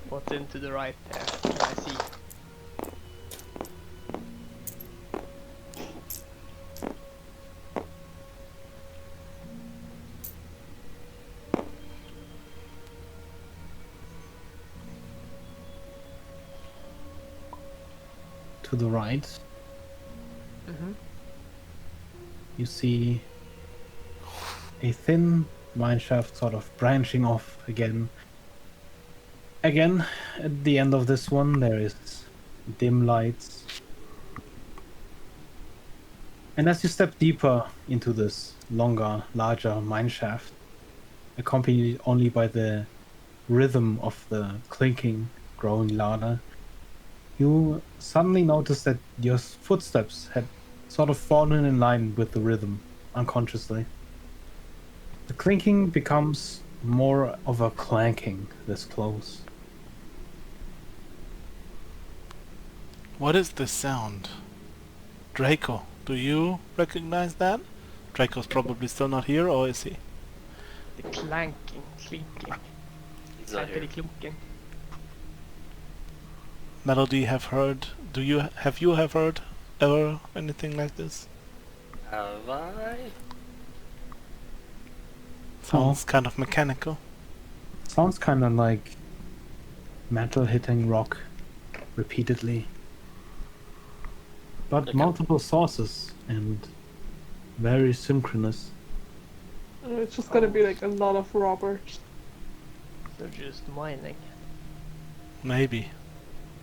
What's into the right there? Can I see? To the right, Mm-hmm. you see a thin mineshaft sort of branching off again. Again, at the end of this one, there is dim lights. And as you step deeper into this longer, larger mineshaft, accompanied only by the rhythm of the clinking growing louder, you suddenly notice that your footsteps had sort of fallen in line with the rhythm, unconsciously. The clinking becomes more of a clanking this close. What is this sound? Draco, do you recognize that? Draco's probably still not here, or is he? The clanking, clinking, He's not here. clunking. Melody have heard? Have you heard ever anything like this? Have I? Sounds kind of mechanical. Sounds kind of like metal hitting rock repeatedly. But Okay. multiple sources and very synchronous. It's just gonna be like a lot of Roberts. They're just mining. Maybe.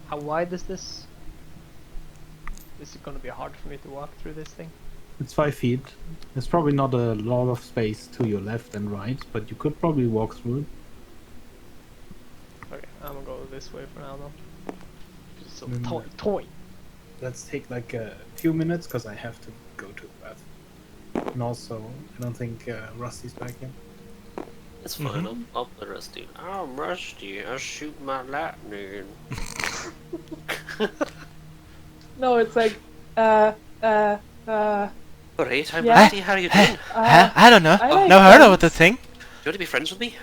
How wide is this? Is it gonna be hard for me to walk through this thing? It's 5 feet. There's probably not a lot of space to your left and right, but you could probably walk through it. Okay, I'm gonna go this way for now though. Just so Mm. toy. Let's take like a few minutes because I have to go to the bathroom. And also, I don't think Rusty's back yet. It's fine. I'll play Rusty. I'm Rusty. I shoot my lightning. No, it's like, Alright, I'm Yeah. Rusty. How are you doing? I don't know. I like Never heard of those. the thing. Do you want to be friends with me?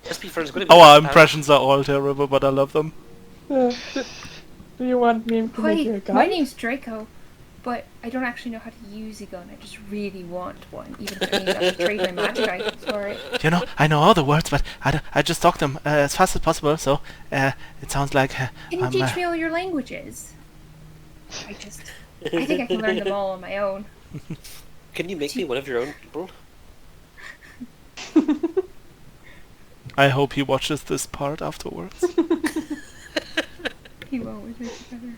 Let's be friends. Our impressions are all terrible, but I love them. Do you want me to make you a Hi, gun? my name's Draco, but I don't actually know how to use a gun. I just really want one, even if it means I have to trade my magic items for it. You know, I know all the words, but I just talk them as fast as possible, so it sounds like Can you I'm... teach me all your languages? I think I can learn them all on my own. Can you make me one of your own people? I hope he watches this part afterwards. He won't with me together.